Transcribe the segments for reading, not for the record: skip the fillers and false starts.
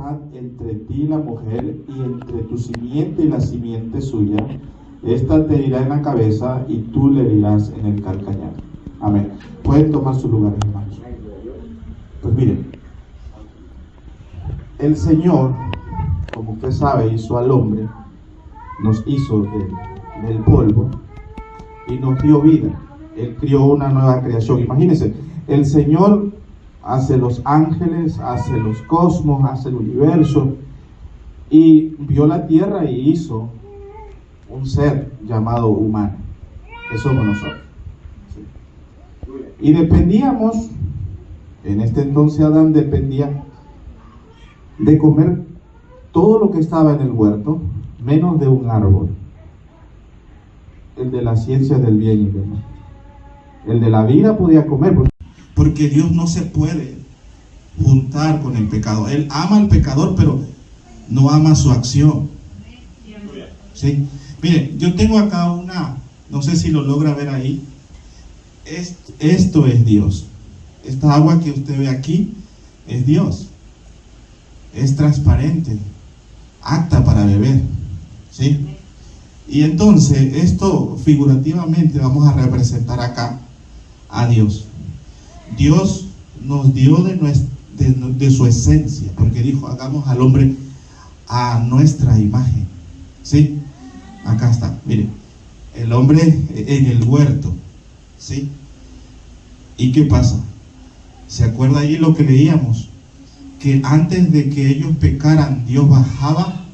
enemistad entre ti y la mujer, y entre tu simiente y la simiente suya. Esta te herirá en la cabeza y tú le herirás en el calcañar. Amén. Pueden tomar su lugar, hermanos. Pues miren, el Señor, como usted sabe, hizo al hombre, nos hizo del polvo y nos dio vida. Él crió una nueva creación. Imagínense, el Señor hace los ángeles, hace los cosmos, hace el universo, y vio la tierra y hizo un ser llamado humano, que somos nosotros. ¿Sí? Y dependíamos, en este entonces Adán dependía de comer todo lo que estaba en el huerto, menos de un árbol, el de la ciencia del bien y del mal. El de la vida podía comer, porque Dios no se puede juntar con el pecado. Él ama al pecador, pero no ama su acción. ¿Sí? Miren, yo tengo acá no sé si lo logra ver ahí. Esto es Dios. Esta agua que usted ve aquí es Dios. Es transparente, apta para beber. ¿Sí? Y entonces, esto figurativamente vamos a representar acá a Dios. Dios nos dio de su esencia, porque dijo, hagamos al hombre a nuestra imagen. ¿Sí? Acá está, miren, el hombre en el huerto. ¿Sí? ¿Y qué pasa? ¿Se acuerda ahí lo que leíamos? Que antes de que ellos pecaran, Dios bajaba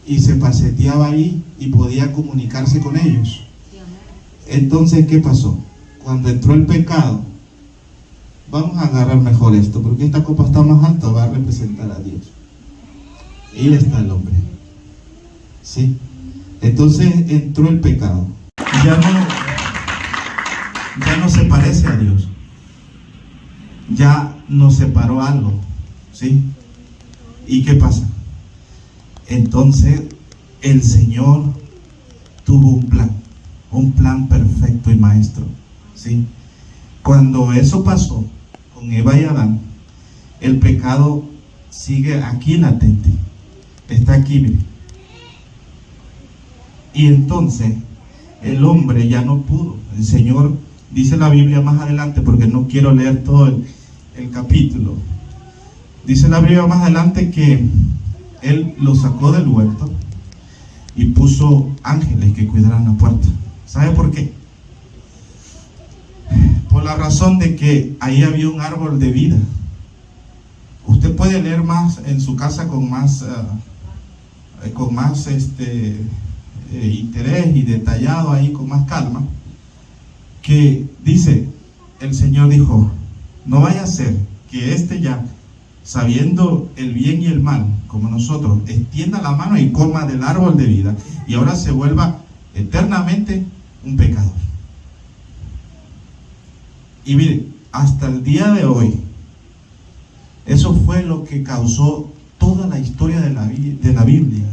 y se paseteaba ahí y podía comunicarse con ellos. Entonces, ¿qué pasó? Cuando entró el pecado, vamos a agarrar mejor esto, porque esta copa está más alta, va a representar a Dios. Y está el hombre. ¿Sí? Entonces entró el pecado. Ya no se parece a Dios. Ya nos separó algo. ¿Sí? ¿Y qué pasa? Entonces el Señor tuvo un plan perfecto y maestro. ¿Sí? Cuando eso pasó con Eva y Adán, el pecado sigue aquí latente, está aquí, mire. Y entonces el hombre ya no pudo. El Señor, dice la Biblia más adelante, porque no quiero leer todo el capítulo, dice la Biblia más adelante que Él lo sacó del huerto y puso ángeles que cuidaran la puerta. ¿Sabe por qué? Por la razón de que ahí había un árbol de vida. Usted puede leer más en su casa con más interés y detallado ahí con más calma, que dice, el Señor dijo, no vaya a ser que ya, sabiendo el bien y el mal, como nosotros, extienda la mano y coma del árbol de vida, y ahora se vuelva eternamente un pecador. Y mire, hasta el día de hoy, eso fue lo que causó toda la historia de la Biblia,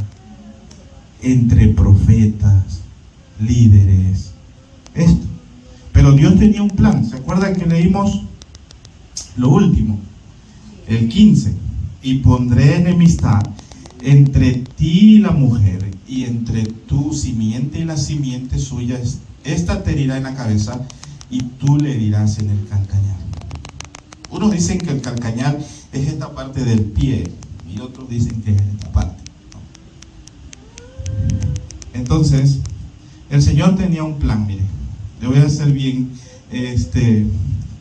entre profetas, líderes, esto. Pero Dios tenía un plan. ¿Se acuerdan que leímos lo último? El 15. Y pondré enemistad entre ti y la mujer, y entre tu simiente y la simiente suya. Esta te herirá en la cabeza y tú le herirás en el calcañar. Unos dicen que el calcañar es esta parte del pie, y otros dicen que es esta parte. Entonces, el Señor tenía un plan, mire. Le voy a hacer bien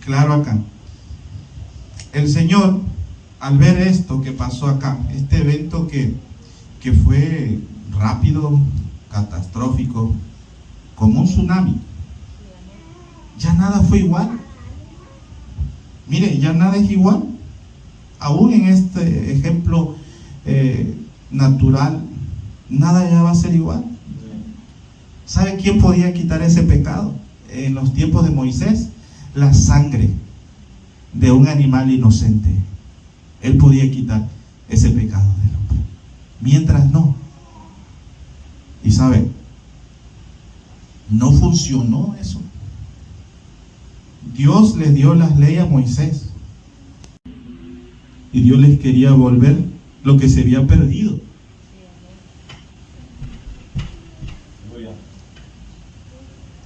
claro acá. El Señor, al ver esto que pasó acá, este evento que fue rápido, catastrófico, como un tsunami, ya nada fue igual. Mire, ya nada es igual. Aún en este ejemplo natural, nada ya va a ser igual. ¿Sabe quién podía quitar ese pecado? En los tiempos de Moisés, la sangre de un animal inocente. Él podía quitar ese pecado del hombre. Mientras no. Y sabe, no funcionó eso. Dios les dio las leyes a Moisés, y Dios les quería volver lo que se había perdido.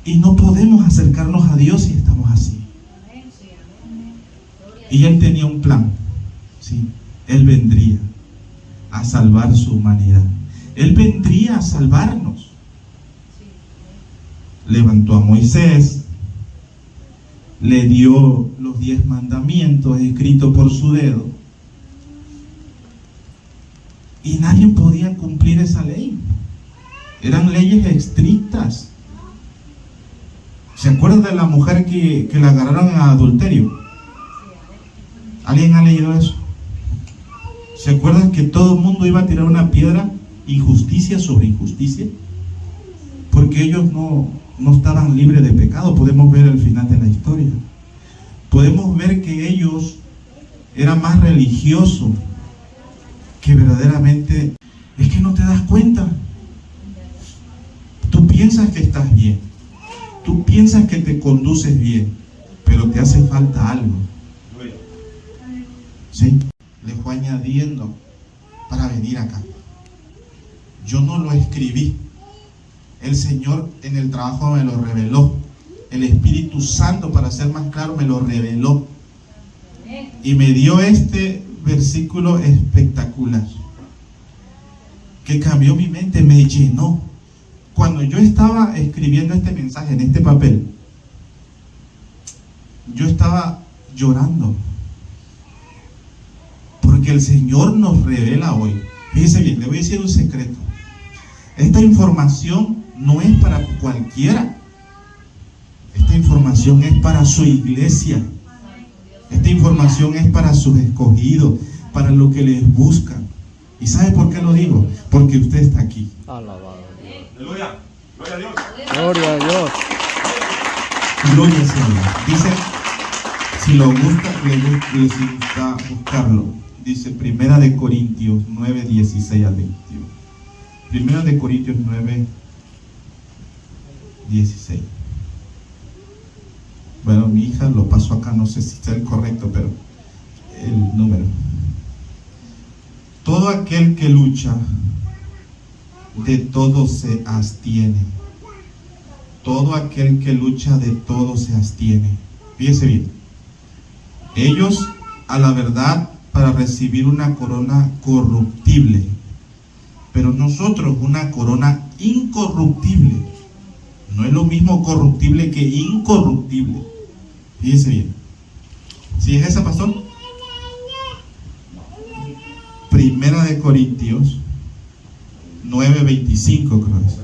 Y no podemos acercarnos a Dios si estamos así. Y Él tenía un plan, ¿sí? Él vendría a salvar su humanidad. Él vendría a salvarnos. Levantó a Moisés, le dio los 10 mandamientos escritos por su dedo, y nadie podía cumplir esa ley. Eran leyes estrictas. ¿Se acuerdan de la mujer que la agarraron en adulterio? ¿Alguien ha leído eso? ¿Se acuerdan que todo el mundo iba a tirar una piedra, injusticia sobre injusticia? Porque ellos no estaban libres de pecado. Podemos ver el final de la historia. Podemos ver que ellos eran más religiosos que verdaderamente. Es que no te das cuenta. Tú piensas que estás bien, tú piensas que te conduces bien, pero te hace falta algo. ¿Sí? Le fue añadiendo para venir acá. Yo no lo escribí. El Señor en el trabajo me lo reveló. El Espíritu Santo, para ser más claro, me lo reveló. Y me dio este versículo espectacular que cambió mi mente, me llenó. Cuando yo estaba escribiendo este mensaje en este papel, yo estaba llorando, porque el Señor nos revela hoy. Fíjese bien, le voy a decir un secreto. Esta información no es para cualquiera. Esta información es para su iglesia. Esta información es para sus escogidos, para los que les buscan. ¿Y sabe por qué lo digo? Porque usted está aquí. Alabado Dios. Aleluya. Gloria a Dios. Gloria a Dios. Gloria al Señor. Dice, si lo gusta, les gusta buscarlo. Dice Primera de Corintios 9, 16 al 21. Primera de Corintios 9, 16. Bueno, mi hija lo pasó acá, no sé si está el correcto, pero el número. Todo aquel que lucha, de todo se abstiene. Todo aquel que lucha, de todo se abstiene. Fíjese bien. Ellos, a la verdad, para recibir una corona corruptible, pero nosotros una corona incorruptible. No es lo mismo corruptible que incorruptible. Fíjese bien. ¿Sí es esa, pastor? Primera de Corintios 9:25, creo que es.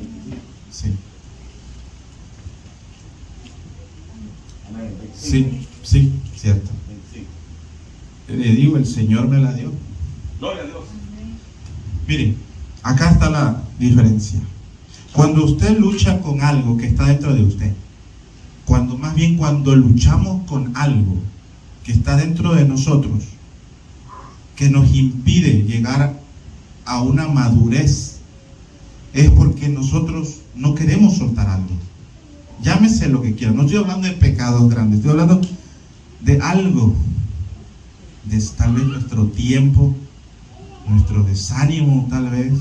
Sí. Sí, cierto. Le digo, el Señor me la dio. Gloria a Dios. Miren, acá está la diferencia. Cuando usted lucha con algo que está dentro de usted, cuando luchamos con algo que está dentro de nosotros, que nos impide llegar a una madurez, es porque nosotros no queremos soltar algo. Llámese lo que quiera. No estoy hablando de pecados grandes, estoy hablando de algo, de tal vez nuestro tiempo, nuestro desánimo, tal vez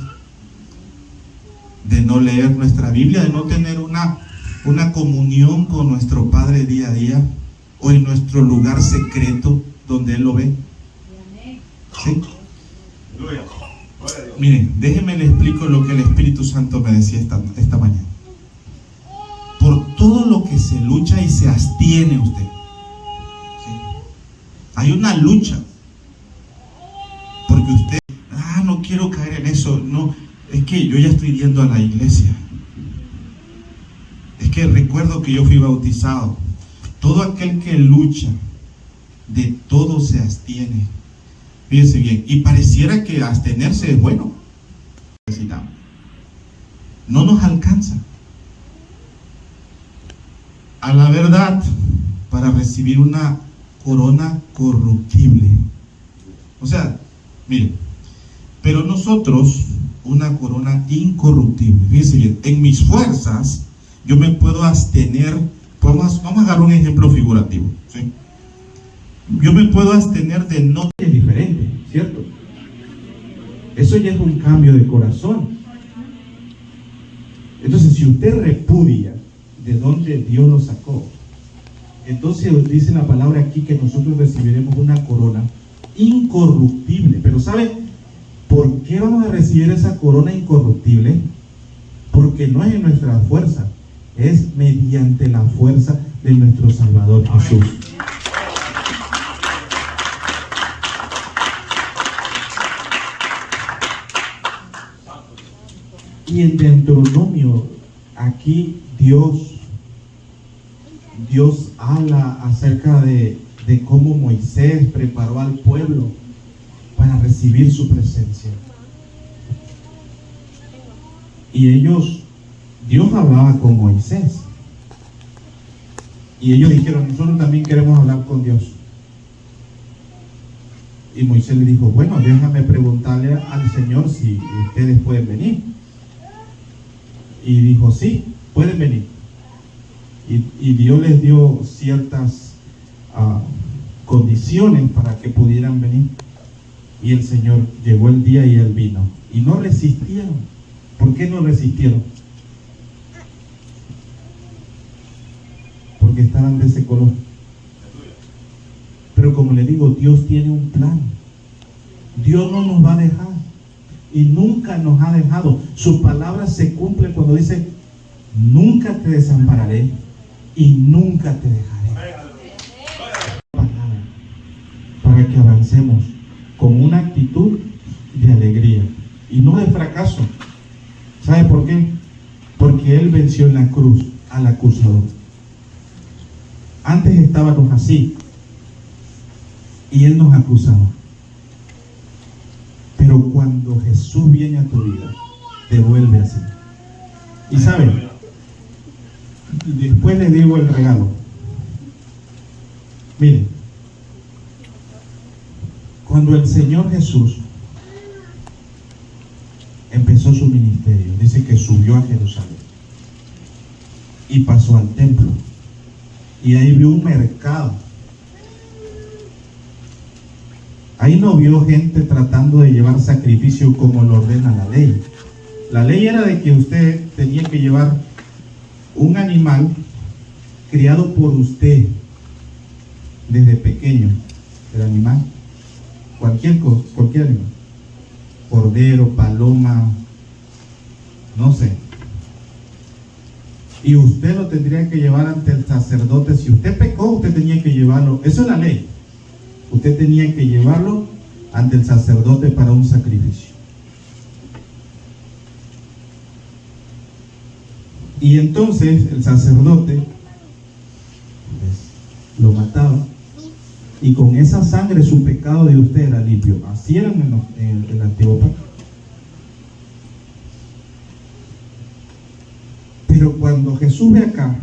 de no leer nuestra Biblia, de no tener una comunión con nuestro Padre día a día, o en nuestro lugar secreto donde Él lo ve. ¿Sí? Miren, déjenme le explico lo que el Espíritu Santo me decía esta mañana. Por todo lo que se lucha y se abstiene usted, ¿sí? Hay una lucha, porque usted, no quiero caer en eso, no, es que yo ya estoy yendo a la iglesia, es que recuerdo que yo fui bautizado. Todo aquel que lucha, de todo se abstiene. Fíjense bien, y pareciera que abstenerse es bueno. No nos alcanza. A la verdad, para recibir una corona corruptible. O sea, miren, pero nosotros una corona incorruptible. Fíjense bien, en mis fuerzas yo me puedo abstener. Vamos a dar un ejemplo figurativo, ¿sí? Yo me puedo abstener de no. Es diferente, ¿cierto? Eso ya es un cambio de corazón. Entonces, si usted repudia de dónde Dios lo sacó, entonces dice la palabra aquí que nosotros recibiremos una corona incorruptible. Pero ¿sabe por qué vamos a recibir esa corona incorruptible? Porque no es en nuestra fuerza, es mediante la fuerza de nuestro Salvador Jesús. Y en Deuteronomio, aquí Dios habla acerca de cómo Moisés preparó al pueblo para recibir su presencia. Y Dios hablaba con Moisés. Y ellos dijeron, nosotros también queremos hablar con Dios. Y Moisés le dijo, bueno, déjame preguntarle al Señor si ustedes pueden venir. Y dijo, sí, pueden venir. Y Dios les dio ciertas condiciones para que pudieran venir. Y el Señor llegó el día y Él vino. Y no resistieron. ¿Por qué no resistieron? Porque estaban de ese color. Pero como le digo, Dios tiene un plan. Dios no nos va a dejar. Y nunca nos ha dejado. Su palabra se cumple cuando dice, nunca te desampararé y nunca te dejaré. Para que avancemos con una actitud de alegría y no de fracaso. ¿Sabe por qué? Porque Él venció en la cruz al acusador. Antes estábamos así y Él nos acusaba. Pero cuando Jesús viene a tu vida, te vuelve así. Y ¿sabe? Después le digo el regalo. Miren, cuando el Señor Jesús empezó su ministerio, dice que subió a Jerusalén y pasó al templo y ahí vio un mercado. Ahí no vio gente tratando de llevar sacrificio como lo ordena la ley. La ley era de que usted tenía que llevar un animal criado por usted desde pequeño. El animal, cualquier cosa, cualquier animal, cordero, paloma, no sé. Y usted lo tendría que llevar ante el sacerdote. Si usted pecó, usted tenía que llevarlo. Eso es la ley. Usted tenía que llevarlo ante el sacerdote para un sacrificio. Y entonces el sacerdote lo mataba y con esa sangre su pecado de usted era limpio. Así eran en el antiguo pacto. Pero cuando Jesús ve acá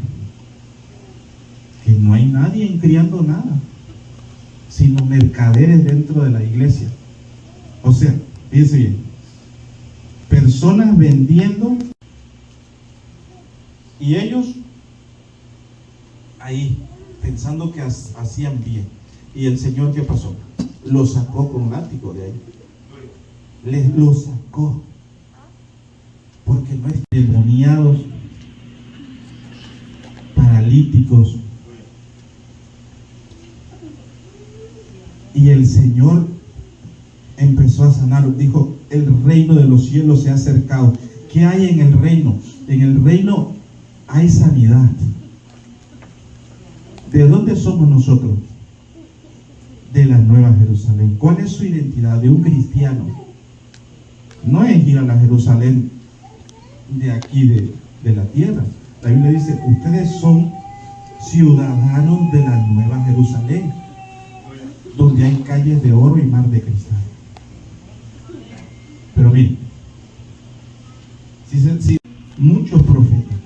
que no hay nadie criando nada, sino mercaderes dentro de la iglesia. O sea, fíjense bien, personas vendiendo y ellos ahí pensando que hacían bien. Y el Señor, ¿qué pasó? Lo sacó con látigo de ahí. Les lo sacó. Porque no es endemoniados, paralíticos. Y el Señor empezó a sanar. Dijo, el reino de los cielos se ha acercado. ¿Qué hay en el reino? En el reino hay sanidad. ¿De dónde somos nosotros? De la Nueva Jerusalén. ¿Cuál es su identidad de un cristiano? No es ir a la Jerusalén de aquí, de la tierra. La Biblia dice, ustedes son ciudadanos de la Nueva Jerusalén, donde hay calles de oro y mar de cristal. Pero miren, si muchos profetas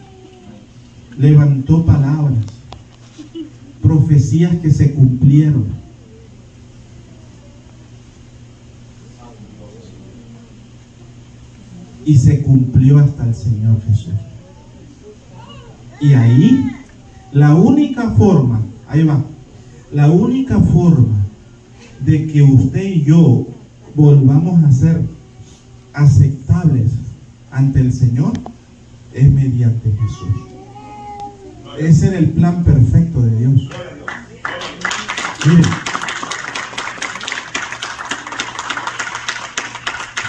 levantó palabras, profecías que se cumplieron. Y se cumplió hasta el Señor Jesús. Y ahí, la única forma, ahí va, la única forma de que usted y yo volvamos a ser aceptables ante el Señor es mediante Jesús. Ese era el plan perfecto de Dios. Miren,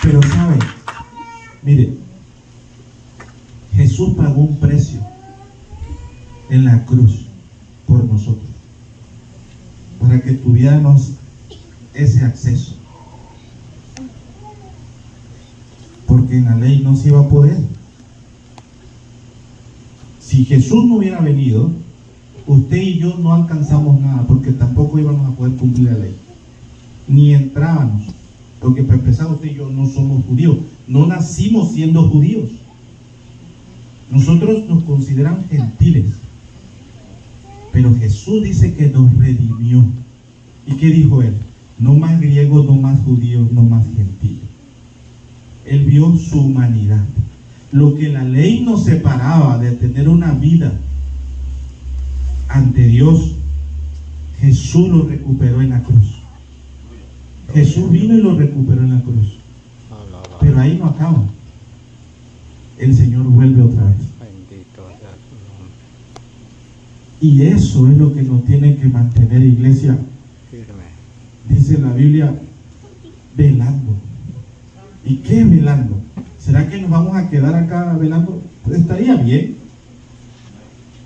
pero saben, miren, Jesús pagó un precio en la cruz por nosotros, para que tuviéramos ese acceso, porque en la ley no se iba a poder. Si Jesús no hubiera venido, usted y yo no alcanzamos nada, porque tampoco íbamos a poder cumplir la ley, ni entrábamos, porque para empezar usted y yo no somos judíos, no nacimos siendo judíos, nosotros nos consideran gentiles, pero Jesús dice que nos redimió. ¿Y qué dijo Él? No más griegos, no más judíos, no más gentiles. Él vio su humanidad. Lo que la ley nos separaba de tener una vida ante Dios, Jesús lo recuperó en la cruz. Jesús vino y lo recuperó en la cruz. Pero ahí no acaba. El Señor vuelve otra vez. Bendito sea tu nombre. Y eso es lo que nos tiene que mantener, iglesia. Firme. Dice la Biblia, velando. ¿Y qué es velando? ¿Será que nos vamos a quedar acá velando? Pues estaría bien.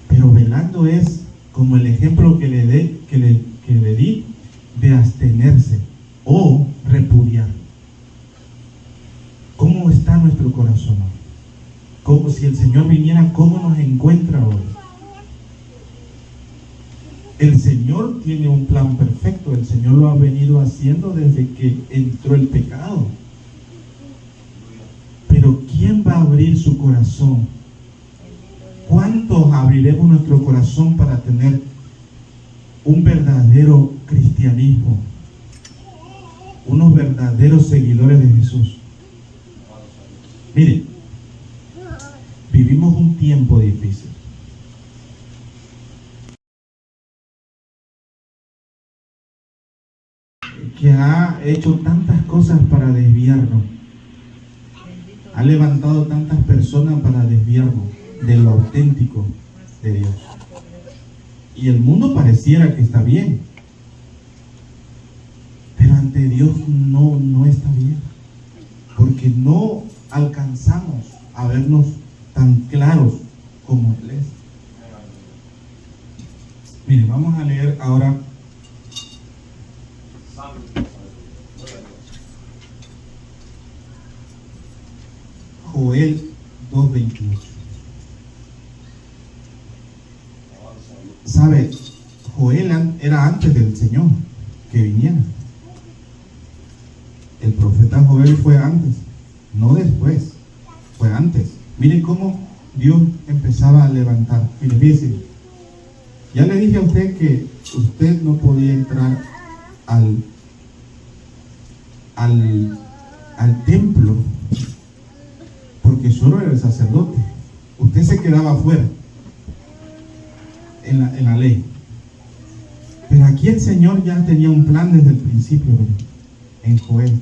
Pero velando es como el ejemplo que le di de abstenerse o repudiar. ¿Cómo está nuestro corazón hoy? Como si el Señor viniera, ¿cómo nos encuentra hoy? El Señor tiene un plan perfecto. El Señor lo ha venido haciendo desde que entró el pecado. Pero ¿quién va a abrir su corazón? ¿Cuántos abriremos nuestro corazón para tener un verdadero cristianismo? Unos verdaderos seguidores de Jesús. Miren, vivimos un tiempo difícil. Que ha hecho tantas cosas para desviarnos. Ha levantado tantas personas para desviarnos de lo auténtico de Dios. Y el mundo pareciera que está bien, pero ante Dios no está bien, porque no alcanzamos a vernos tan claros como Él es. Miren, vamos a leer ahora Joel 2:28. ¿Sabe? Joel era antes del Señor que viniera. El profeta Joel fue antes, no después, fue antes. Miren cómo Dios empezaba a levantar. Miren, fíjense, ya le dije a usted que usted no podía entrar al templo porque solo era el sacerdote. Usted se quedaba afuera en la ley. Pero aquí el Señor ya tenía un plan desde el principio, en Joel.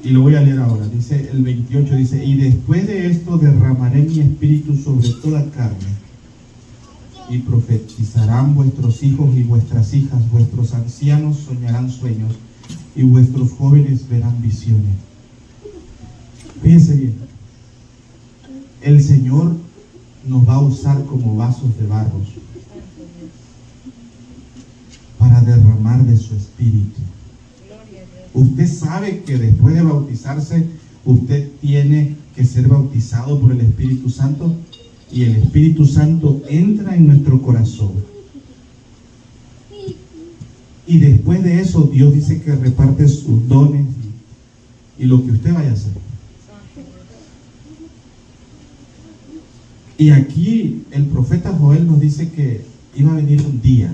Y lo voy a leer ahora. Dice el 28, dice: y después de esto derramaré mi espíritu sobre toda carne, y profetizarán vuestros hijos y vuestras hijas, vuestros ancianos soñarán sueños, y vuestros jóvenes verán visiones. Fíjense bien, el Señor nos va a usar como vasos de barro para derramar de su espíritu. Usted sabe que después de bautizarse, usted tiene que ser bautizado por el Espíritu Santo, y el Espíritu Santo entra en nuestro corazón. Y después de eso, Dios dice que reparte sus dones y lo que usted vaya a hacer. Y aquí el profeta Joel nos dice que iba a venir un día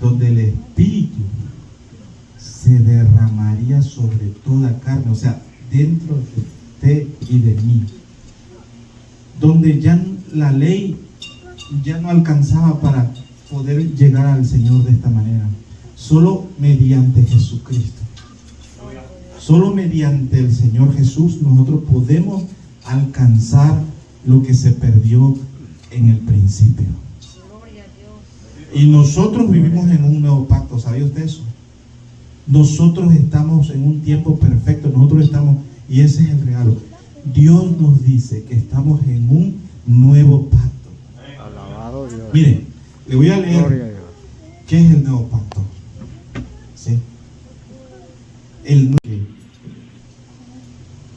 donde el Espíritu se derramaría sobre toda carne, o sea, dentro de usted y de mí, donde ya la ley ya no alcanzaba para poder llegar al Señor de esta manera, solo mediante Jesucristo, Solo mediante el Señor Jesús nosotros podemos alcanzar lo que se perdió en el principio. Y nosotros vivimos en un nuevo pacto, ¿sabía usted eso? Nosotros estamos en un tiempo perfecto, nosotros estamos, y ese es el regalo. Dios nos dice que estamos en un nuevo pacto. Alabado Dios. Mire, le voy a Gloria a leer Dios. qué es el nuevo pacto. ¿Sí?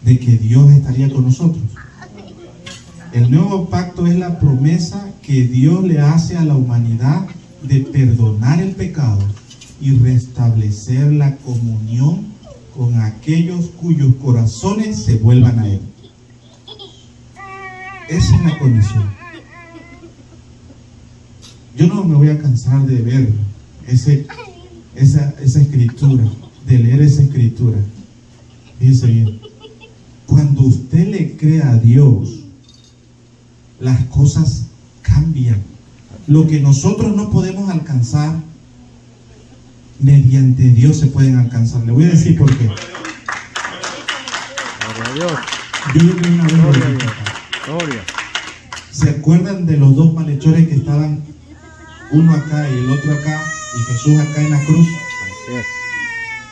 De que Dios estaría con nosotros. El nuevo pacto es la promesa que Dios le hace a la humanidad de perdonar el pecado y restablecer la comunión con aquellos cuyos corazones se vuelvan a Él. Esa es la condición. Yo no me voy a cansar de ver esa escritura, de leer esa escritura. Fíjese bien. Cuando usted le cree a Dios, las cosas cambian. Lo que nosotros no podemos alcanzar, mediante Dios se pueden alcanzar. Le voy a decir por qué. Gloria a Dios. Yo le creo una vez. Gloria a Dios. Gloria. ¿Se acuerdan de los dos malhechores que estaban, uno acá y el otro acá, y Jesús acá en la cruz? Así es.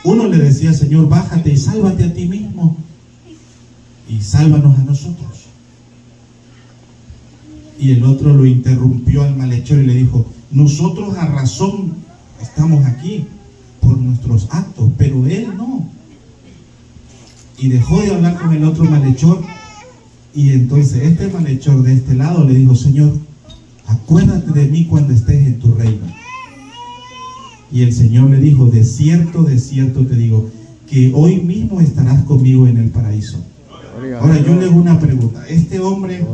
Uno le decía, Señor, bájate y sálvate a ti mismo y sálvanos a nosotros. Y el otro lo interrumpió al malhechor y le dijo, nosotros a razón estamos aquí por nuestros actos, pero él no. Y dejó de hablar con el otro malhechor, y entonces este malhechor de este lado le dijo, Señor, acuérdate de mí cuando estés en tu reino. Y el Señor le dijo, de cierto te digo, que hoy mismo estarás conmigo en el paraíso. Ahora yo le hago una pregunta. Este hombre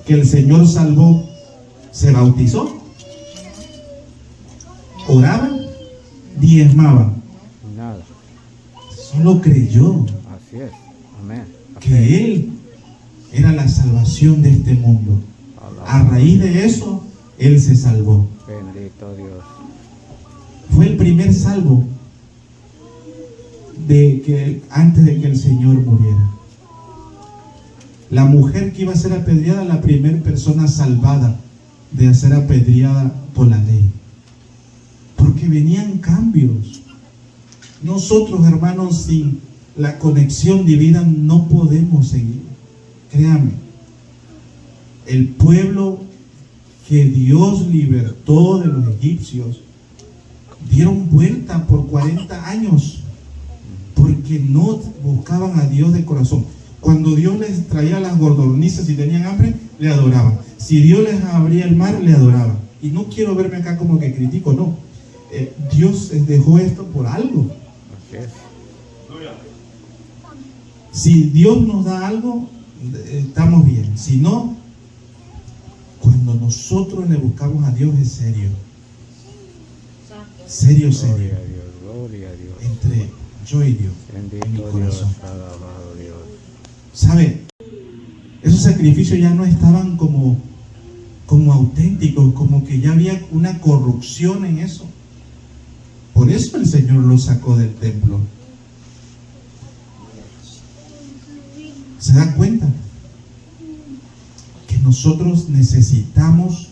que el Señor salvó, ¿se bautizó? ¿Oraba? ¿Diezmaba? Nada. Solo creyó Así es. Amén. que Él era la salvación de este mundo. A raíz de eso, Él se salvó. Bendito Dios. Fue el primer salvo antes de que el Señor muriera. La mujer que iba a ser apedreada, la primera persona salvada de ser apedreada por la ley. Porque venían cambios. Nosotros, hermanos, sin la conexión divina no podemos seguir. Créame, el pueblo que Dios libertó de los egipcios dieron vuelta por 40 años porque no buscaban a Dios de corazón. Cuando Dios les traía las codornices y tenían hambre, le adoraban. Si Dios les abría el mar, le adoraban. Y no quiero verme acá como que critico, no. Dios dejó esto por algo. Así es. Si Dios nos da algo, estamos bien. Si no, cuando nosotros le buscamos a Dios es serio. Serio. Gloria a Dios. Gloria a Dios. Entre yo y Dios. En mi Bendito Dios. corazón. Alabado Dios. ¿Sabe? Esos sacrificios ya no estaban como auténticos, como que ya había una corrupción en eso. Por eso el Señor los sacó del templo. ¿Se da cuenta? Que nosotros necesitamos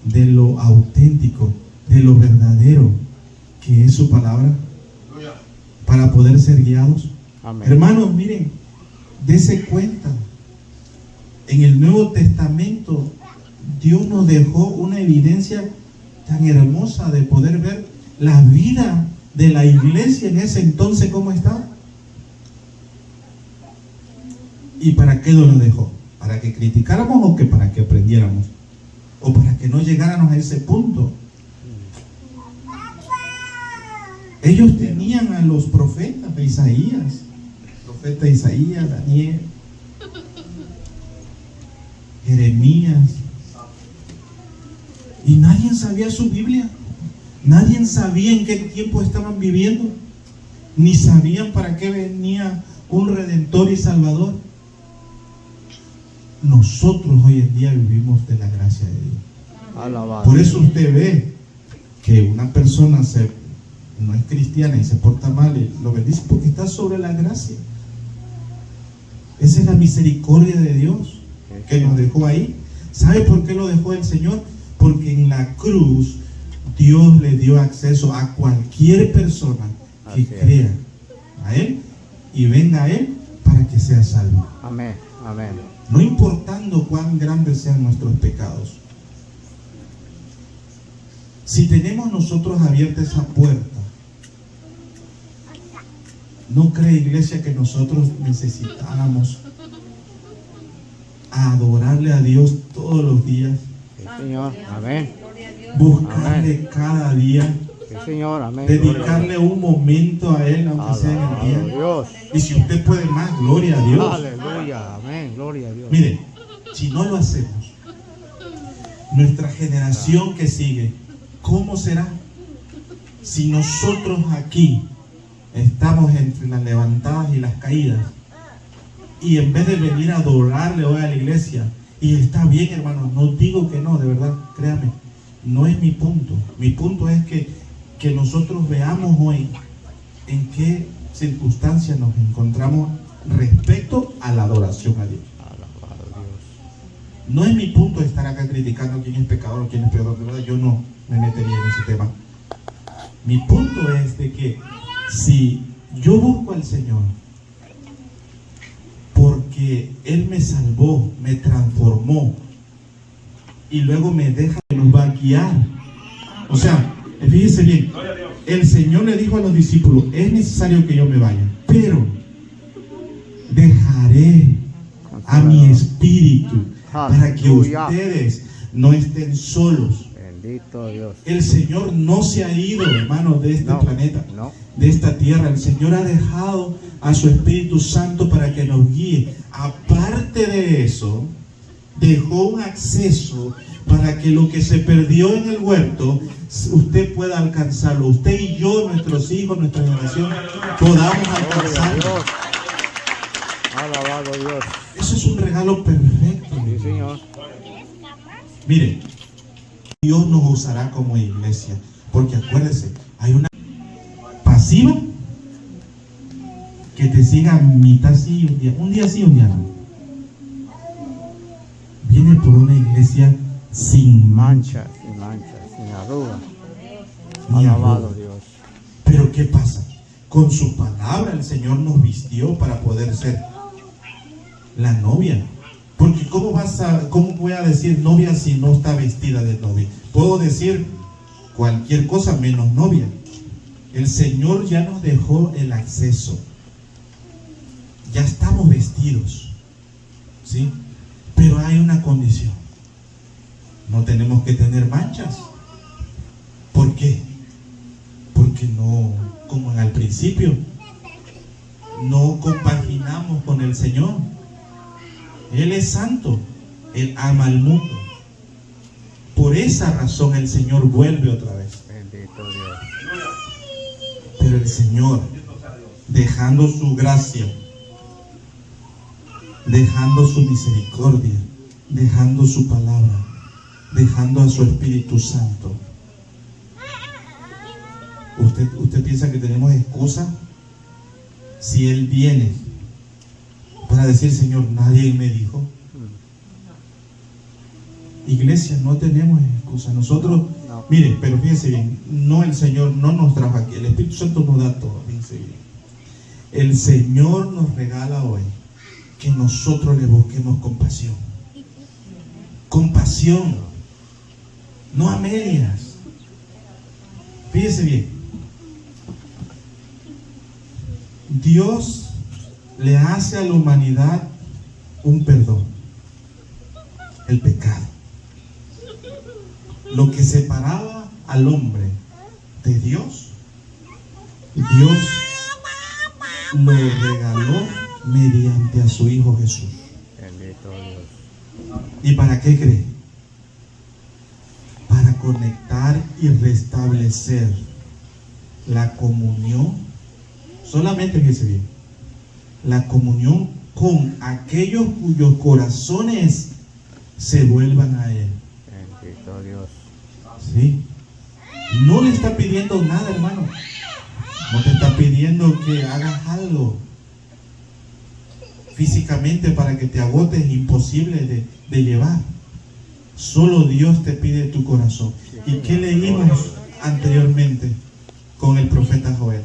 de lo auténtico, de lo verdadero, que es su palabra, para poder ser guiados. Amén. Hermanos, miren, dése cuenta, en el Nuevo Testamento Dios nos dejó una evidencia tan hermosa de poder ver la vida de la iglesia en ese entonces, ¿cómo estaba? ¿Y para qué nos lo dejó? ¿Para que criticáramos o que para que aprendiéramos? ¿O para que no llegáramos a ese punto? Ellos tenían a los profetas de Isaías, profeta Isaías, Daniel, Jeremías, y nadie sabía su Biblia. Nadie sabía en qué tiempo estaban viviendo, ni sabían para qué venía un Redentor y Salvador. Nosotros hoy en día vivimos de la gracia de Dios. Alabado. Por eso usted ve que una persona se no es cristiana y se porta mal, y lo bendice porque está sobre la gracia. Esa es la misericordia de Dios que nos dejó ahí. ¿Sabe por qué lo dejó el Señor? Porque en la cruz Dios le dio acceso a cualquier persona que crea a Él y venga a Él para que sea salvo. Amén, amén. No importando cuán grandes sean nuestros pecados. Si tenemos nosotros abierta esa puerta, ¿no cree, iglesia, que nosotros necesitáramos adorarle a Dios todos los días? Sí, Señor, amén. Buscarle Amén. cada día, Sí, Señor, amén. dedicarle un momento a Él, aunque sea en el Alabado día. Dios. Y si usted puede más, gloria a Dios. Aleluya, amén, gloria a Dios. Mire, si no lo hacemos, nuestra generación que sigue, ¿cómo será? Si nosotros aquí estamos entre las levantadas y las caídas, y en vez de venir a adorarle hoy a la iglesia, y está bien, hermano, no digo que no, de verdad, créame, no es mi punto. Mi punto es que nosotros veamos hoy en qué circunstancias nos encontramos respecto a la adoración a Dios. Alabado Dios. No es mi punto estar acá criticando quién es pecador o quién es pecador, de verdad, yo no me metería en ese tema. Mi punto es de que si yo busco al Señor porque Él me salvó, me transformó y luego me deja, que nos va a guiar. O sea, fíjese bien, el Señor le dijo a los discípulos, es necesario que yo me vaya, pero dejaré a mi espíritu para que Aleluya. ustedes no estén solos. Bendito Dios. El Señor no se ha ido, hermanos, de este No, planeta, no. de esta tierra. El Señor ha dejado a su Espíritu Santo para que nos guíe. Aparte de eso, dejó un acceso para que lo que se perdió en el huerto, usted pueda alcanzarlo. Usted y yo, nuestros hijos, nuestra generación, podamos Gloria a alcanzarlo. Dios. Alabado Dios. Eso es un regalo perfecto. Sí, Señor. Mire, Dios nos usará como iglesia, porque acuérdese, hay una pasiva que te siga mitad sí, un día sí, un día no. Viene por una iglesia sin mancha, Sin mancha, sin arruga. ni Alabado arruga. Dios. Pero ¿qué pasa? Con su palabra el Señor nos vistió para poder ser la novia. Porque ¿cómo voy a decir novia si no está vestida de novia? Puedo decir cualquier cosa menos novia. El Señor ya nos dejó el acceso. Ya estamos vestidos, ¿sí? Pero hay una condición. No tenemos que tener manchas. ¿Por qué? Porque no, como al principio, no compaginamos con el Señor. Él es santo, Él ama al mundo. Por esa razón el Señor vuelve otra vez. Bendito Dios. Pero el Señor, dejando su gracia, dejando su misericordia, dejando su palabra, dejando a su Espíritu Santo. ¿Usted piensa que tenemos excusa? Si Él viene para decir, Señor, nadie me dijo. Iglesia, no tenemos excusa. Nosotros, No. mire, pero fíjense bien, no, el Señor no nos trajo aquí, el Espíritu Santo nos da todo, fíjense bien. El Señor nos regala hoy que nosotros le busquemos compasión. Compasión, no a medias. Fíjese bien, Dios le hace a la humanidad un perdón, el pecado. Lo que separaba al hombre de Dios, Dios lo regaló mediante a su Hijo Jesús. Bendito Dios. ¿Y para qué cree? Para conectar y restablecer la comunión, solamente fíjese bien, la comunión con aquellos cuyos corazones se vuelvan a Él. Bendito Dios. ¿Sí? No le está pidiendo nada, hermano. No te está pidiendo que hagas algo físicamente para que te agotes, imposible de llevar. Solo Dios te pide tu corazón. ¿Y qué leímos anteriormente con el profeta Joel?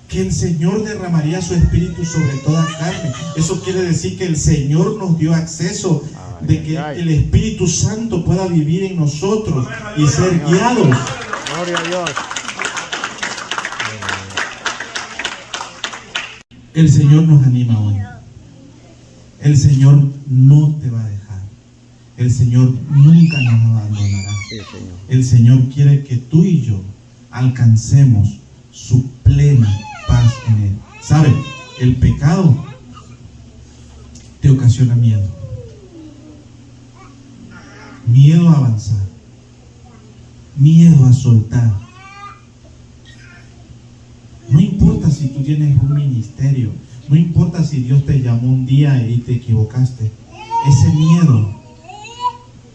Que el Señor derramaría su espíritu sobre toda carne. Eso quiere decir que el Señor nos dio acceso de que el Espíritu Santo pueda vivir en nosotros y ser guiados. Gloria a Dios. El Señor nos anima hoy. El Señor no te va a dejar. El Señor nunca nos abandonará. Sí, Señor. El Señor quiere que tú y yo alcancemos su plena paz en Él. ¿Sabe? El pecado te ocasiona miedo. Miedo a avanzar. Miedo a soltar. No importa si tú tienes un ministerio. No importa si Dios te llamó un día y te equivocaste. Ese miedo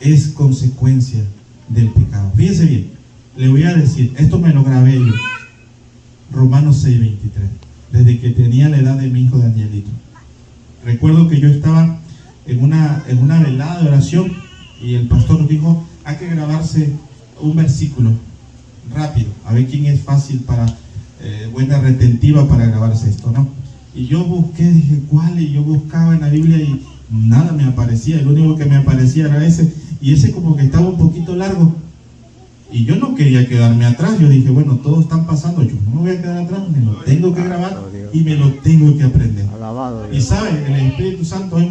es consecuencia del pecado. Fíjese bien, le voy a decir, esto me lo grabé yo. Romanos 6:23. Desde que tenía la edad de mi hijo Danielito. Recuerdo que yo estaba en una velada de oración y el pastor nos dijo, hay que grabarse un versículo rápido, a ver quién es fácil para buena retentiva para grabarse esto, ¿no? Y yo busqué, dije, ¿cuál? Y yo buscaba en la Biblia y nada me aparecía. El único que me aparecía era ese. Y ese como que estaba un poquito largo. Y yo no quería quedarme atrás. Yo dije, bueno, todos están pasando. Yo no me voy a quedar atrás. Me lo tengo que grabar y me lo tengo que aprender. Alabado Y Dios. sabe, el Espíritu Santo hoy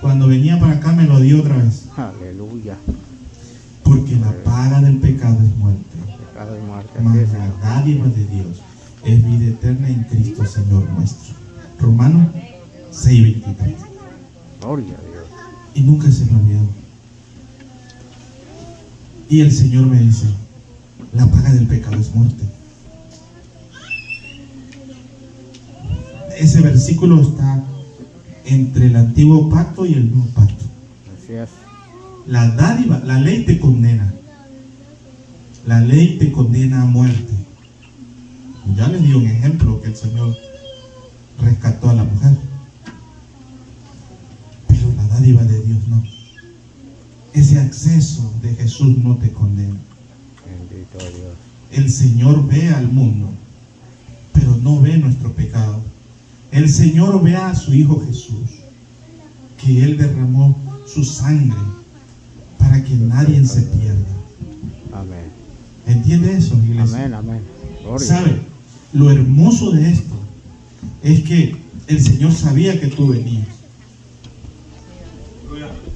cuando venía para acá me lo dio otra vez. Aleluya. Porque la paga del pecado es muerte. Pecado y muerte. Mas Así es, la Señor. dádiva de Dios es vida eterna en Cristo Señor nuestro. Romanos 6:23. Gloria a Dios. Y nunca se me olvidó. Y el Señor me dice, la paga del pecado es muerte. Ese versículo está entre el antiguo pacto y el nuevo pacto. Así es. La dádiva, la ley te condena. La ley te condena a muerte. Ya les di un ejemplo que el Señor rescató a la mujer. Pero la dádiva de Dios no. Ese acceso de Jesús no te condena. Bendito Dios. El Señor ve al mundo, pero no ve nuestro pecado. El Señor ve a su Hijo Jesús, que Él derramó su sangre para que nadie se pierda. Amén. ¿Entiende eso, iglesia? Amén, amén. Gloria. ¿Sabe? Lo hermoso de esto es que el Señor sabía que tú venías.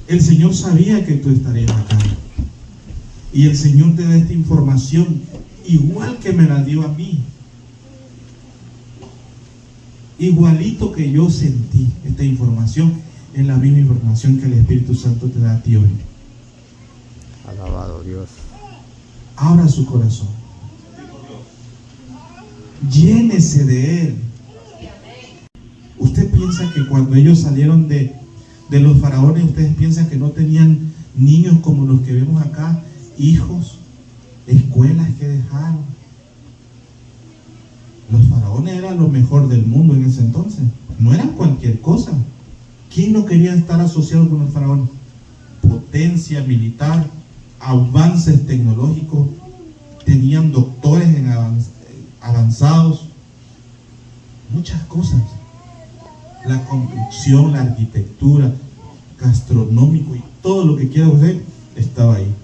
El Señor sabía que tú estarías acá. Y el Señor te da esta información igual que me la dio a mí. Igualito que yo sentí esta información, es la misma información que el Espíritu Santo te da a ti hoy. Alabado Dios. Abra su corazón. Llénese de Él. Usted piensa que cuando ellos salieron de los faraones, ustedes piensan que no tenían niños como los que vemos acá, hijos, escuelas que dejaron. Los faraones eran lo mejor del mundo en ese entonces. No eran cualquier cosa. ¿Quién no quería estar asociado con los faraones? Potencia militar, avances tecnológicos, tenían doctores en avanzados, muchas cosas. La construcción, la arquitectura, gastronómico y todo lo que quiera usted estaba ahí.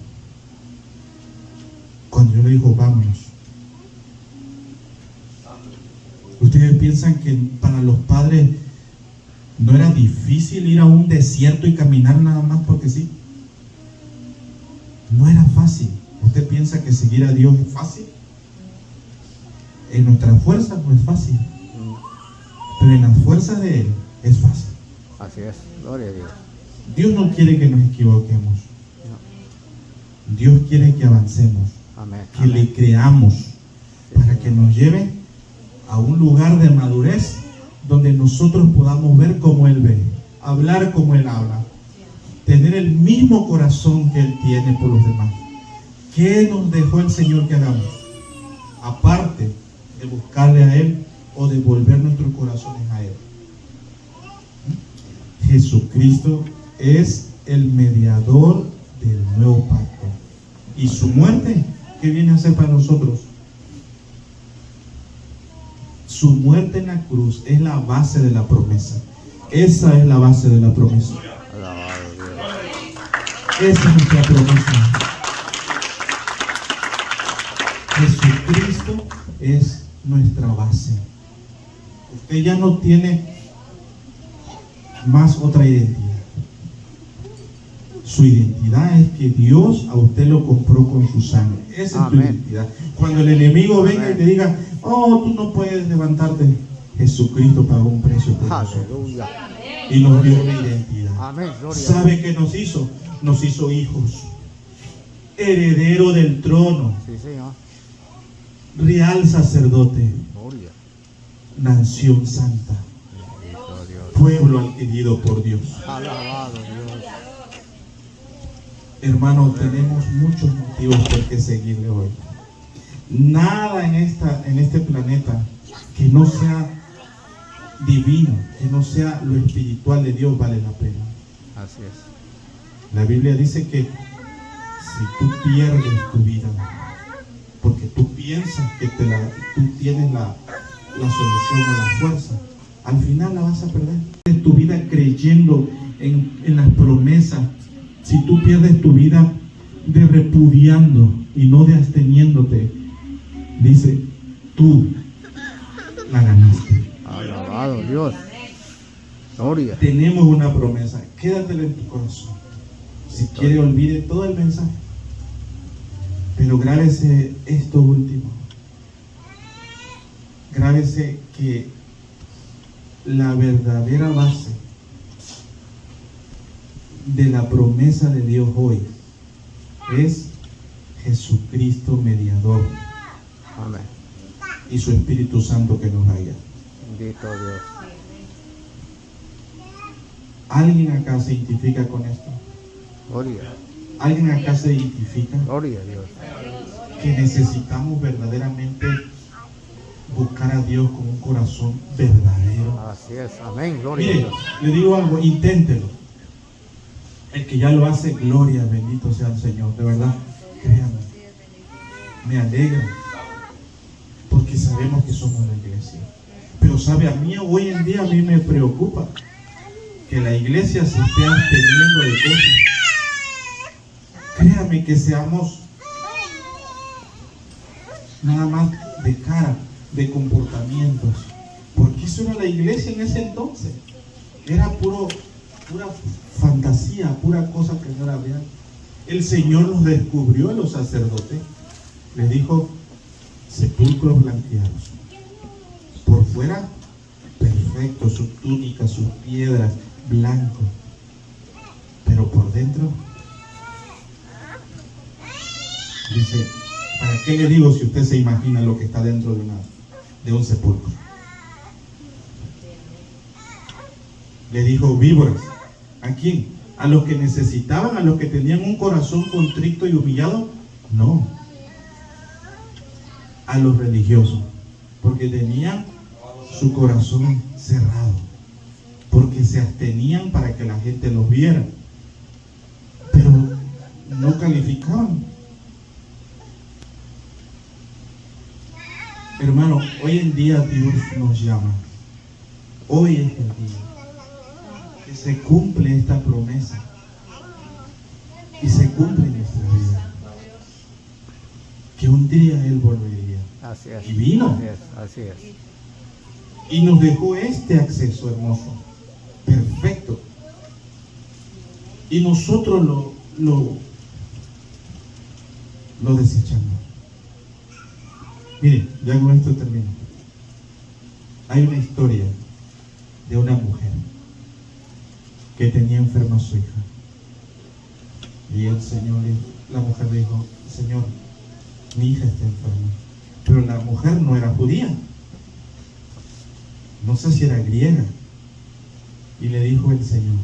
Cuando yo le digo vámonos, ustedes piensan que para los padres no era difícil ir a un desierto y caminar nada más porque sí. No era fácil. ¿Usted piensa que seguir a Dios es fácil? En nuestras fuerzas no es fácil, pero en las fuerzas de Él es fácil. Así es. Gloria a Dios. Dios no quiere que nos equivoquemos. Dios quiere que avancemos, Amén. que le creamos, para que nos lleve a un lugar de madurez donde nosotros podamos ver como Él ve, hablar como Él habla, tener el mismo corazón que Él tiene por los demás, ¿Qué nos dejó el Señor que hagamos? Aparte de buscarle a Él o de volver nuestros corazones a Él. Jesucristo es el mediador del nuevo pacto. Y su muerte, ¿qué viene a hacer para nosotros? Su muerte en la cruz es la base de la promesa. Esa es la base de la promesa. Alabado Dios. Esa es nuestra promesa. Jesucristo es nuestra base. Usted ya no tiene más otra identidad. Su identidad es que Dios a usted lo compró con su sangre. Esa es tu Amén. identidad. Cuando el enemigo venga y te diga, oh, tú no puedes levantarte, Jesucristo pagó un precio por nosotros Aleluya. y nos dio una identidad. Amén. Gloria. ¿Sabe qué nos hizo? Nos hizo hijos, heredero del trono, Sí, Señor. real sacerdote, Gloria. nación santa, Bendito Dios. pueblo adquirido por Dios. Alabado Dios. Hermano, tenemos muchos motivos por qué seguirle hoy. Nada en este planeta que no sea divino, que no sea lo espiritual de Dios vale la pena. Así es. La Biblia dice que si tú pierdes tu vida, porque tú piensas que tú tienes la solución o la fuerza, al final la vas a perder. Tu vida creyendo en las promesas, si tú pierdes tu vida de repudiando y no de absteniéndote, dice, tú la ganaste. Alabado Dios. Gloria. Tenemos una promesa, quédatela en tu corazón. Si quiere, olvide todo el mensaje, pero grábese esto último. Grábese que la verdadera base de la promesa de Dios hoy es Jesucristo mediador Amén. y su Espíritu Santo que nos guía. Bendito Dios. ¿Alguien acá se identifica con esto? Gloria. ¿Alguien acá se identifica Gloria a Dios. que necesitamos verdaderamente buscar a Dios con un corazón verdadero? Así es. Amén. Gloria a Mire, Dios. le digo algo, inténtelo. El que ya lo hace, gloria, bendito sea el Señor. De verdad, créanme, me alegra, porque sabemos que somos la iglesia. Pero sabe, a mí hoy en día a mí me preocupa que la iglesia se esté absteniendo de cosas. Créame que seamos nada más de cara, de comportamientos, porque eso era la iglesia en ese entonces. Era pura fantasía, pura cosa que no era real. El Señor nos descubrió a los sacerdotes, les dijo, sepulcros blanqueados, por fuera perfecto, sus túnicas, sus piedras, blanco, pero por dentro, dice, ¿para qué le digo si usted se imagina lo que está dentro de un sepulcro? Le dijo víboras. ¿A quién? ¿A los que necesitaban, a los que tenían un corazón contrito y humillado? No. A los religiosos, porque tenían su corazón cerrado, porque se abstenían para que la gente los viera, pero no calificaban. Hermano, hoy en día Dios nos llama. Hoy es el día que se cumple esta promesa y se cumple en nuestra vida, que un día Él volvería. Así es. Y vino. Así es. Así es. Y nos dejó este acceso hermoso, perfecto. Y nosotros lo desechamos. Miren, ya con esto termino. Hay una historia de una mujer que tenía enferma a su hija. Y la mujer le dijo, Señor, mi hija está enferma. Pero la mujer no era judía. No sé si era griega. Y le dijo el Señor,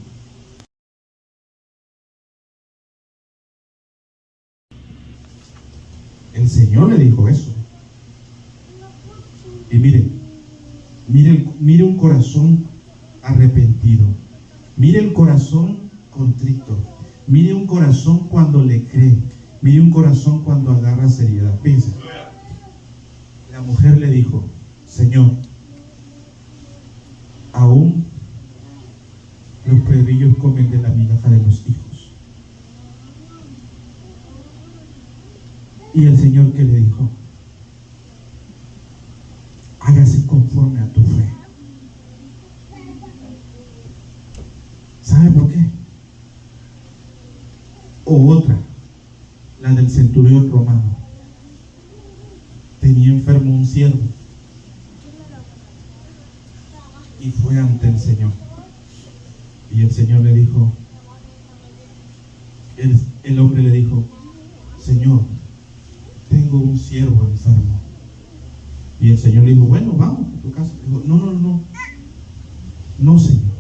Señor le dijo eso. Y mire un corazón arrepentido. Mire el corazón contrito. Mire un corazón cuando le cree. Mire un corazón cuando agarra seriedad. Piensa. La mujer le dijo: Señor, aún los perrillos comen de la migaja de los hijos. Y el Señor, ¿qué le dijo? Hágase conforme a tu fe. ¿Sabe por qué? O otra, la del centurión romano. Tenía enfermo un siervo y fue ante el Señor. Y el Señor le dijo, el hombre le dijo: Señor, tengo un siervo enfermo. Y el Señor le dijo: bueno, vamos a tu casa. Le dijo: no, Señor,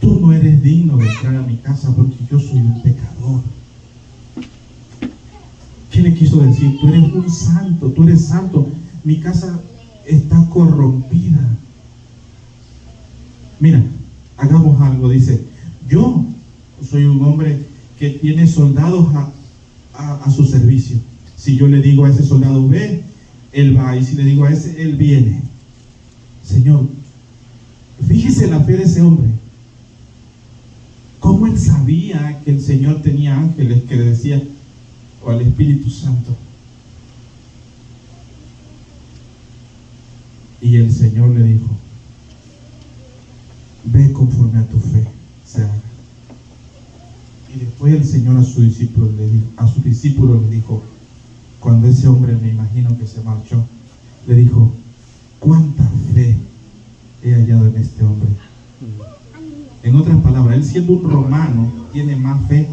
tú no eres digno de entrar a mi casa porque yo soy un pecador. ¿Qué le quiso decir? Tú eres un santo, tú eres santo. Mi casa está corrompida. Mira, hagamos algo. Dice: yo soy un hombre que tiene soldados a su servicio. Si yo le digo a ese soldado ve, él va, y si le digo a ese, él viene. Señor, fíjese la fe de ese hombre. ¿Cómo él sabía que el Señor tenía ángeles que le decían, o al Espíritu Santo? Y el Señor le dijo: ve conforme a tu fe se haga. Y después el Señor a su discípulo le dijo, cuando ese hombre, me imagino que se marchó, le dijo: cuánta fe he hallado en este hombre. En otras palabras, él siendo un romano tiene más fe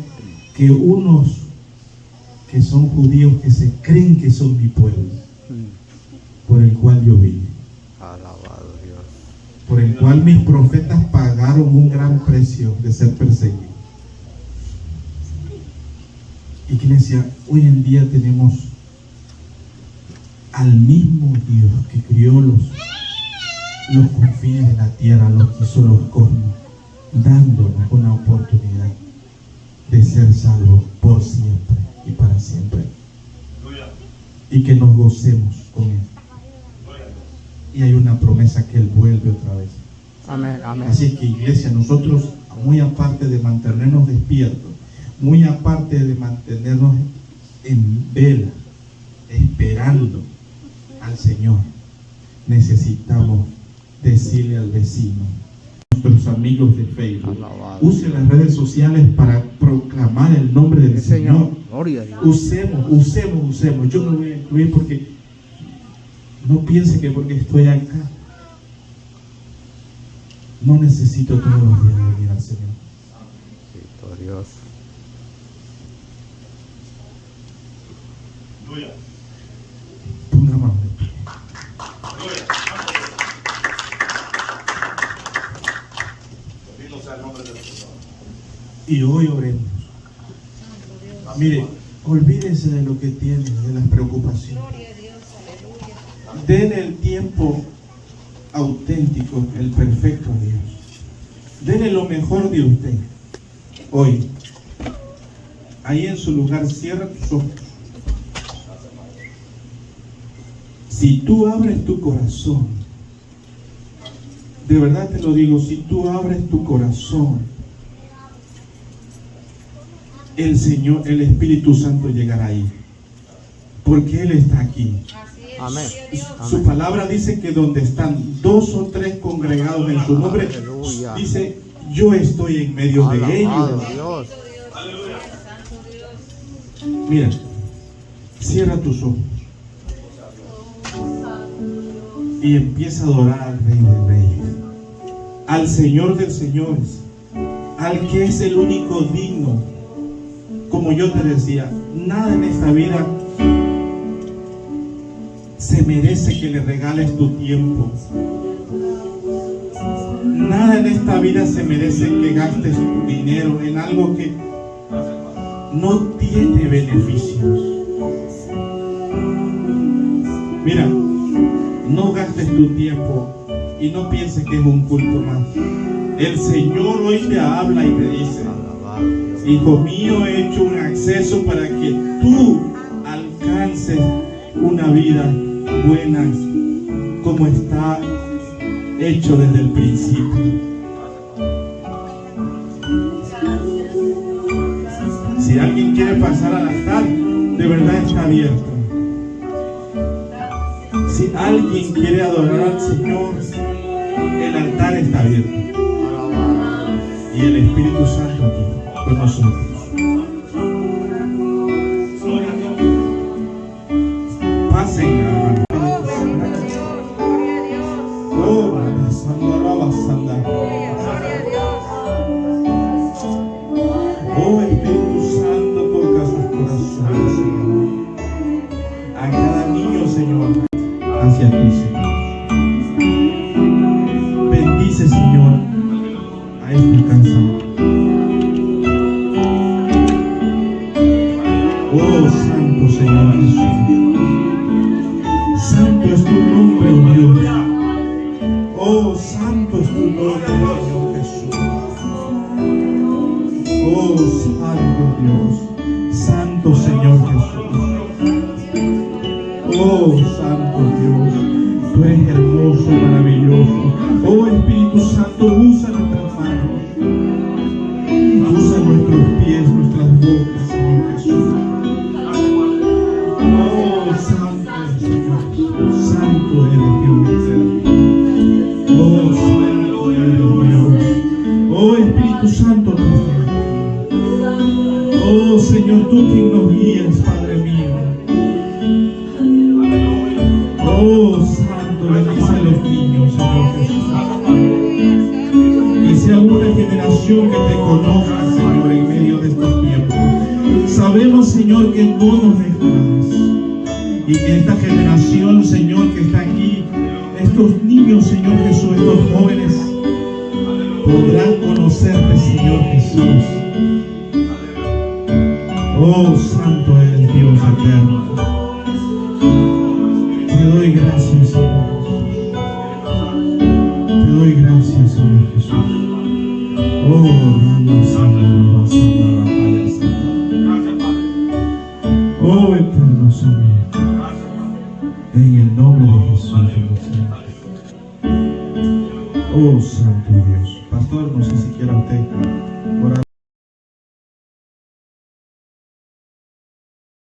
que unos que son judíos que se creen que son mi pueblo, por el cual yo vine. Alabado Dios. Por el cual mis profetas pagaron un gran precio de ser perseguidos. Iglesia, hoy en día tenemos al mismo Dios que crió los confines de la tierra, los que hizo los cosmos, dándonos una oportunidad de ser salvos por siempre y para siempre. Y que nos gocemos con Él. Y hay una promesa que Él vuelve otra vez. Amén, amén. Así que, iglesia, nosotros, muy aparte de mantenernos despiertos, muy aparte de mantenernos en vela, esperando al Señor, necesitamos decirle al vecino, nuestros amigos de Facebook, Alabado. use las redes sociales para proclamar el nombre del Sí, Señor. Gloria a Dios. Usemos. Yo me voy a incluir porque no piense que porque estoy acá no necesito todos los días venir al Señor. Bendito Dios. Pongamos de pie. Bendito sea el nombre del Señor. Y hoy oremos. Mire, olvídese de lo que tiene, de las preocupaciones. Den el tiempo auténtico, el perfecto a Dios. Denle lo mejor de usted. Hoy, ahí en su lugar, cierra tus ojos. Si tú abres tu corazón, de verdad te lo digo, si tú abres tu corazón, el Señor, el Espíritu Santo llegará ahí, porque Él está aquí. Amén. Su palabra dice que donde están 2 o 3 congregados en su nombre, Aleluya. dice: yo estoy en medio de Alabado ellos. Dios. Mira, cierra tus ojos y empieza a adorar al Rey de Reyes, al Señor de Señores, al que es el único digno. Como yo te decía, nada en esta vida se merece que le regales tu tiempo. Nada en esta vida se merece que gastes tu dinero en algo que no tiene beneficios. Mira, no gastes tu tiempo y no pienses que es un culto más. El Señor hoy te habla y te dice: Alabado Dios. hijo mío, he hecho un acceso para que tú alcances una vida buena como está hecho desde el principio. Si alguien quiere pasar al altar, de verdad está abierto. Si alguien quiere adorar al Señor, el altar está abierto. Y el Espíritu Santo aquí con nosotros. Pasen, hermano. Oh, oh, Espíritu Santo, toca sus corazones, Señor. A cada niño, Señor, hacia ti, Señor. Bendice, Señor, a esta canción. Oh, Santo Señor Jesús. Santo es tu nombre, oh Dios. Oh, santo es tu nombre, Señor Jesús. Oh, santo Dios. Santo Señor Jesús. Oh, santo Dios. Tú eres hermoso, maravilloso. Oh, Espíritu Santo, usa nuestras manos. Usa nuestros pies, nuestras bocas, Señor Jesús. Oh, santo es Señor Jesús. Santo eres Dios. Oh, santo eres Dios. Oh, Espíritu Santo, oh, Señor, tú quien nos guías, Padre mío. Oh, santo, bendice a los niños, Señor Jesús. Que sea una generación que te conozca, Señor, en medio de estos tiempos. Sabemos, Señor, que no nos dejarás. Y que esta generación, Señor, que está aquí, estos niños, Señor Jesús, estos jóvenes, podrán conocerte, Señor Jesús. Oh, santo eres Dios eterno. Te doy gracias, Señor Jesús. Te doy gracias, Señor Jesús. Oh, Rama Santa, oh, eterno Señor. En el nombre de Jesús. Oh, santo Dios. Pastor, no sé si quiera usted